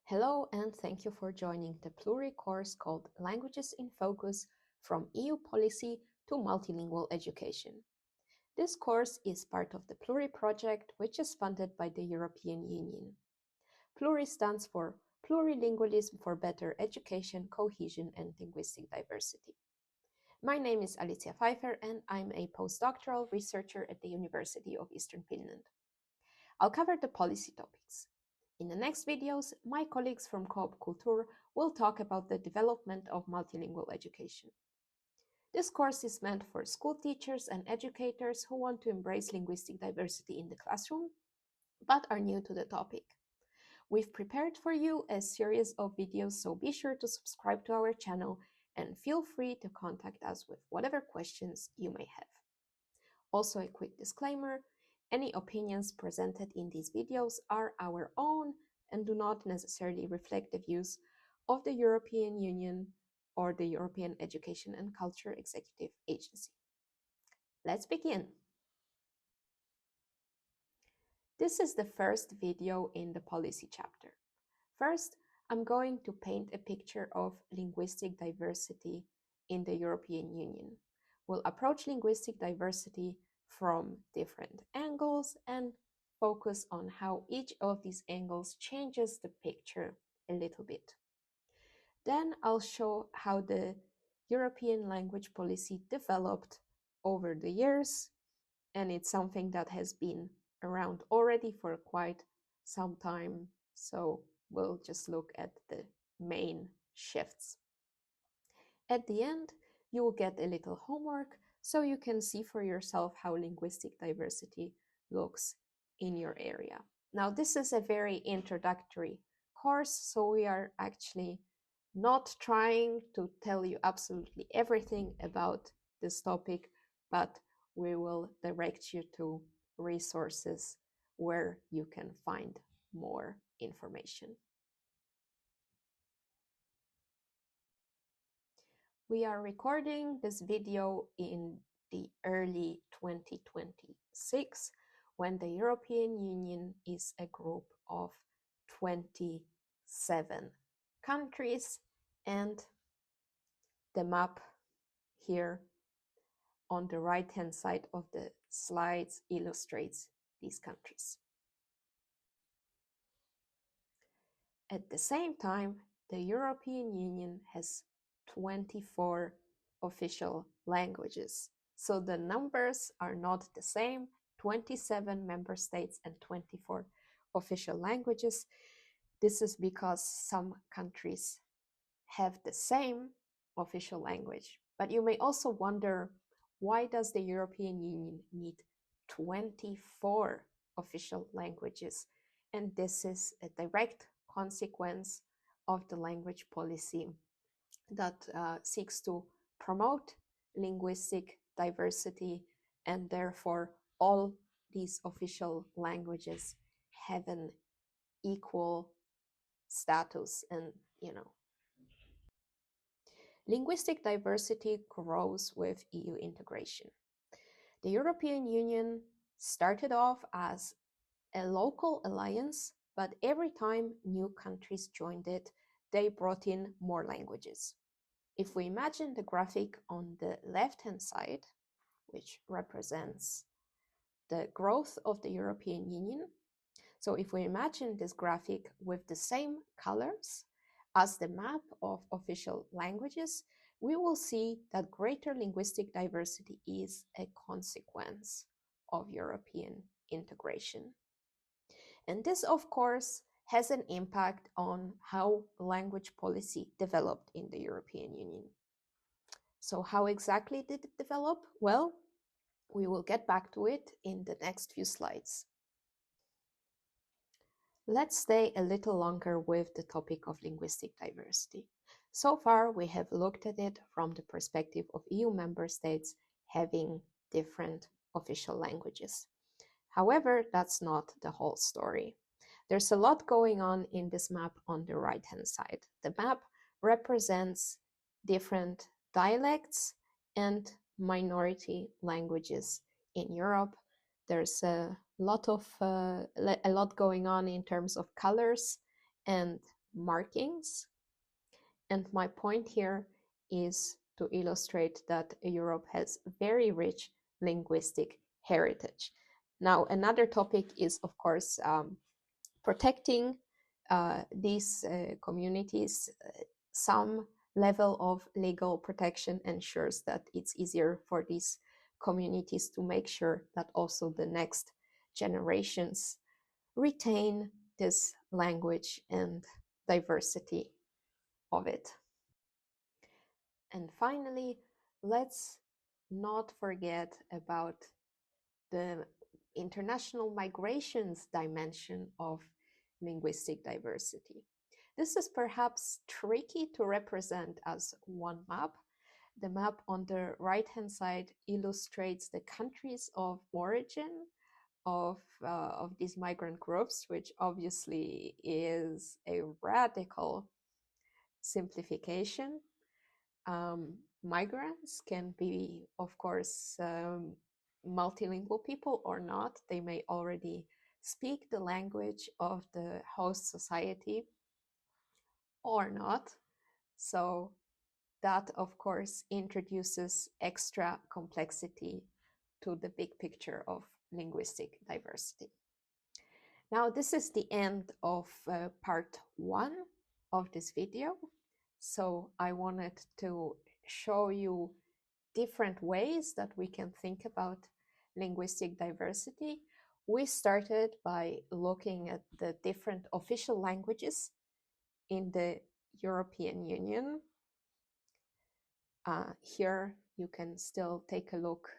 Hello and thank you for joining the PLURI course called Languages in Focus from EU Policy to Multilingual Education. This course is part of the PLURI project, which is funded by the European Union. PLURI stands for Plurilingualism for Better Education, Cohesion and Linguistic Diversity. My name is Alicja Fajfer and I'm a postdoctoral researcher at the University of Eastern Finland. I'll cover the policy topics. In the next videos, my colleagues from Coop Culture will talk about the development of multilingual education. This course is meant for school teachers and educators who want to embrace linguistic diversity in the classroom, but are new to the topic. We've prepared for you a series of videos, so be sure to subscribe to our channel and feel free to contact us with whatever questions you may have. Also, a quick disclaimer. Any opinions presented in these videos are our own and do not necessarily reflect the views of the European Union or the European Education and Culture Executive Agency. Let's begin. This is the first video in the policy chapter. First, I'm going to paint a picture of linguistic diversity in the European Union. We'll approach linguistic diversity from different angles and focus on how each of these angles changes the picture a little bit. Then I'll show how the European language policy developed over the years, and it's something that has been around already for quite some time, so we'll just look at the main shifts. At the end, you will get a little homework so you can see for yourself how linguistic diversity looks in your area. Now, this is a very introductory course, so we are actually not trying to tell you absolutely everything about this topic, but we will direct you to resources where you can find more information. We are recording this video in the early 2026, when the European Union is a group of 27 countries, and the map here on the right-hand side of the slides illustrates these countries. At the same time, the European Union has 24 official languages. So the numbers are not the same, 27 member states and 24 official languages. This is because some countries have the same official language. But you may also wonder, why does the European Union need 24 official languages? And this is a direct consequence of the language policy that seeks to promote linguistic diversity, and therefore all these official languages have an equal status. And linguistic diversity grows with EU integration. The European Union started off as a local alliance, but every time new countries joined it, they brought in more languages. If we imagine the graphic on the left-hand side, which represents the growth of the European Union, so if we imagine this graphic with the same colors as the map of official languages, we will see that greater linguistic diversity is a consequence of European integration. And this, of course, has an impact on how language policy developed in the European Union. So how exactly did it develop? Well, we will get back to it in the next few slides. Let's stay a little longer with the topic of linguistic diversity. So far, we have looked at it from the perspective of EU member states having different official languages. However, that's not the whole story. There's a lot going on in this map on the right-hand side. The map represents different dialects and minority languages in Europe. There's a lot going on in terms of colors and markings. And my point here is to illustrate that Europe has very rich linguistic heritage. Now, another topic is, of course, protecting these communities. Some level of legal protection ensures that it's easier for these communities to make sure that also the next generations retain this language and diversity of it. And finally, let's not forget about the international migrations dimension of linguistic diversity. This is perhaps tricky to represent as one map. The map on the right-hand side illustrates the countries of origin of these migrant groups, which obviously is a radical simplification. Migrants can be, of course, multilingual people or not. They may already speak the language of the host society or not. So that, of course, introduces extra complexity to the big picture of linguistic diversity. Now, this is the end of part 1 of this video. So I wanted to show you different ways that we can think about linguistic diversity. We started by looking at the different official languages in the European Union. Here you can still take a look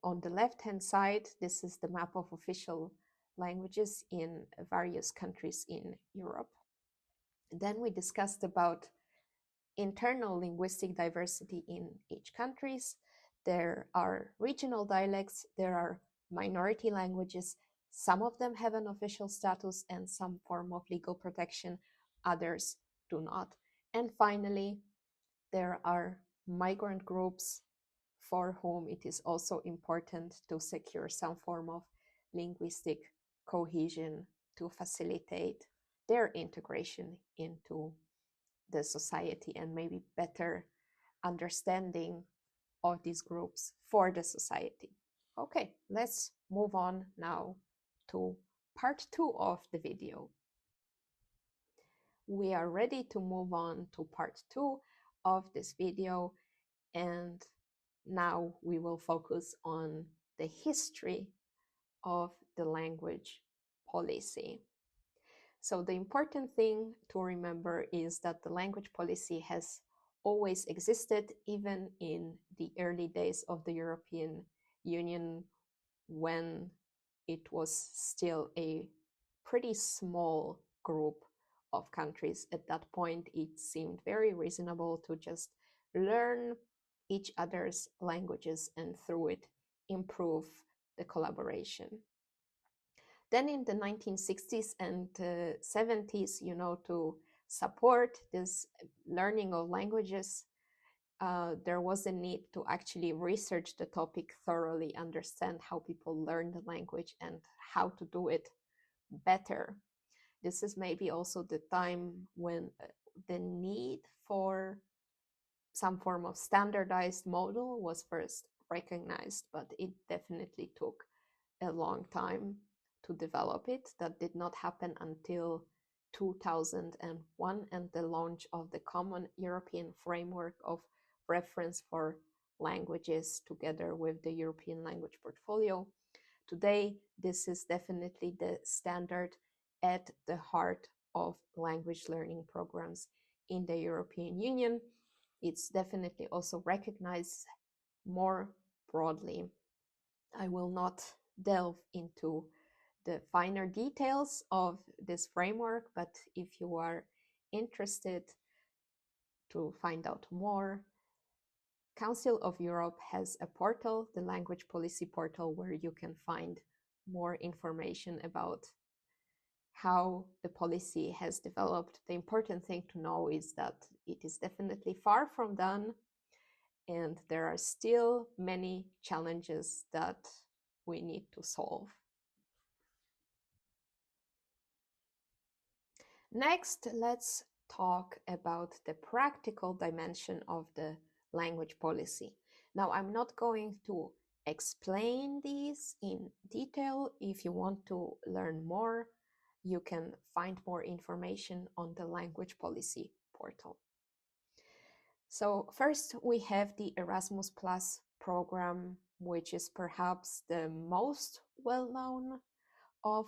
on the left-hand side. This is the map of official languages in various countries in Europe. Then we discussed about internal linguistic diversity in each countries. There are regional dialects, there are minority languages. Some of them have an official status and some form of legal protection, others do not. And finally, there are migrant groups for whom it is also important to secure some form of linguistic cohesion to facilitate their integration into the society and maybe better understanding of these groups for the society. Okay, let's move on now to part 2 of the video. We are ready to move on to part 2 of this video, and now we will focus on the history of the language policy. So the important thing to remember is that the language policy has always existed, even in the early days of the European Union, when it was still a pretty small group of countries. At that point, it seemed very reasonable to just learn each other's languages and through it improve the collaboration. Then in the 1960s and 70s, to support this learning of languages, there was a need to actually research the topic thoroughly, understand how people learn the language and how to do it better. This is maybe also the time when the need for some form of standardized model was first recognized, but it definitely took a long time to develop it. That did not happen until 2001 and the launch of the Common European Framework of Reference for Languages together with the European Language Portfolio. Today, this is definitely the standard at the heart of language learning programs in the European Union. It's definitely also recognized more broadly. I will not delve into the finer details of this framework, but if you are interested to find out more, Council of Europe has a portal, the Language Policy Portal, where you can find more information about how the policy has developed. The important thing to know is that it is definitely far from done, and there are still many challenges that we need to solve. Next, let's talk about the practical dimension of the language policy. Now, I'm not going to explain these in detail. If you want to learn more, you can find more information on the language policy portal. So first, we have the Erasmus Plus program, which is perhaps the most well-known of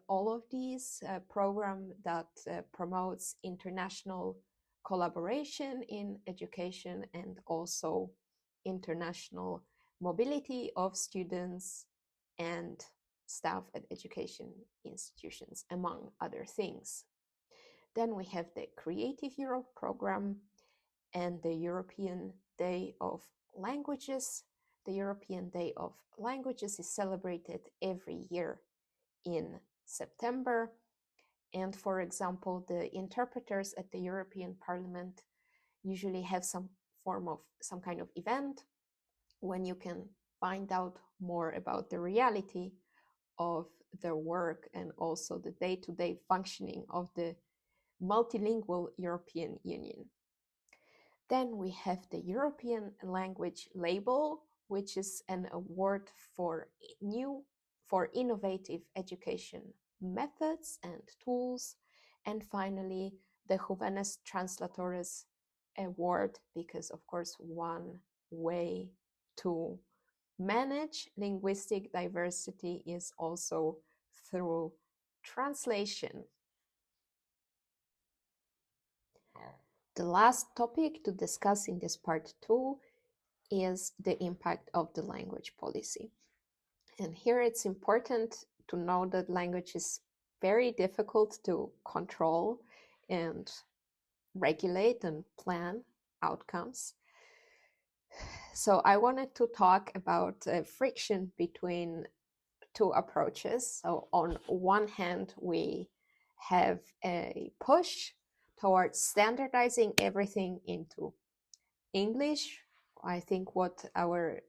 all of these program that promotes international collaboration in education and also international mobility of students and staff at education institutions, among other things. Then we have the Creative Europe program and the European Day of Languages. The European Day of Languages is celebrated every year in September. And for example, the interpreters at the European Parliament usually have some kind of event when you can find out more about the reality of their work and also the day-to-day functioning of the multilingual European Union. Then we have the European Language Label, which is an award for innovative education methods and tools. And finally, the Jóvenes Translatores Award, because of course, one way to manage linguistic diversity is also through translation. The last topic to discuss in this part 2 is the impact of the language policy. And here it's important to know that language is very difficult to control and regulate and plan outcomes. So I wanted to talk about friction between two approaches. So on one hand, we have a push towards standardizing everything into English. I think what our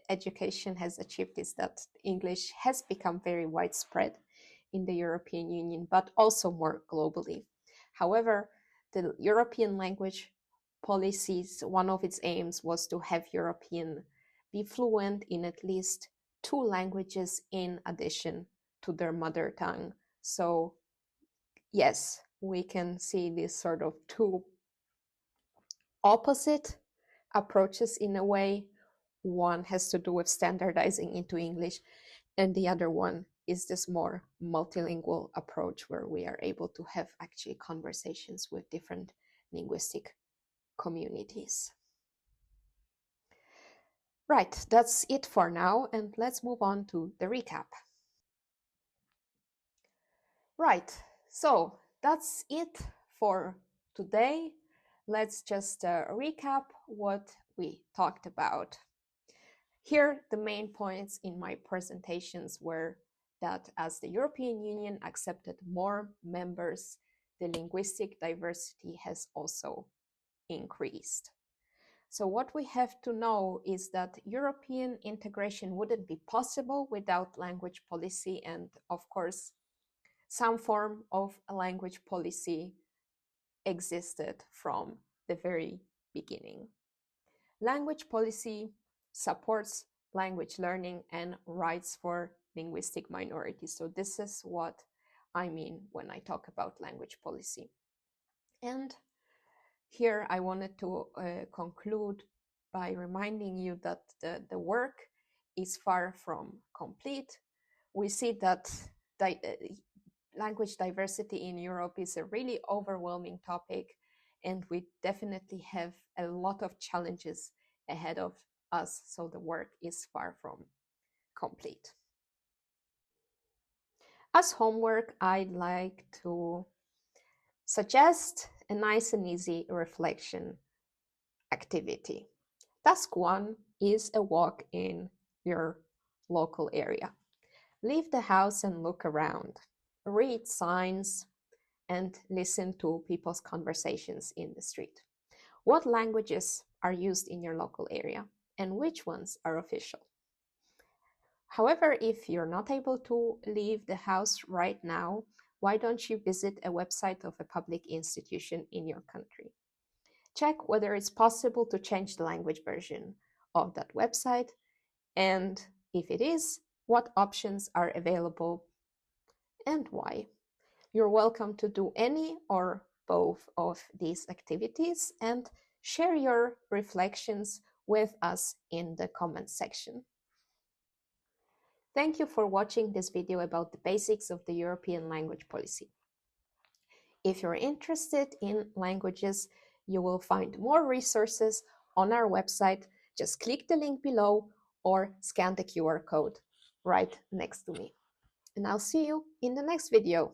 education has achieved is that English has become very widespread in the European Union, but also more globally. However, the European language policies, one of its aims was to have European be fluent in at least 2 languages in addition to their mother tongue. So yes, we can see these sort of 2 opposite approaches in a way. One has to do with standardizing into English, and the other one is this more multilingual approach where we are able to have actually conversations with different linguistic communities. Right, that's it for now, and let's move on to the recap. Right, so that's it for today. Let's just recap what we talked about. Here, the main points in my presentations were that as the European Union accepted more members, the linguistic diversity has also increased. So what we have to know is that European integration wouldn't be possible without language policy, and of course, some form of a language policy existed from the very beginning. Language policy supports language learning and rights for linguistic minorities. So this is what I mean when I talk about language policy. And here I wanted to conclude by reminding you that the work is far from complete. We see that language diversity in Europe is a really overwhelming topic, and we definitely have a lot of challenges ahead of us, so the work is far from complete. As homework, I'd like to suggest a nice and easy reflection activity. Task 1 is a walk in your local area. Leave the house and look around. Read signs and listen to people's conversations in the street. What languages are used in your local area and which ones are official? However, if you're not able to leave the house right now, why don't you visit a website of a public institution in your country? Check whether it's possible to change the language version of that website, and if it is, what options are available and why. You're welcome to do any or both of these activities and share your reflections with us in the comments section. Thank you for watching this video about the basics of the European language policy. If you're interested in languages, you will find more resources on our website. Just click the link below or scan the QR code right next to me. And I'll see you in the next video.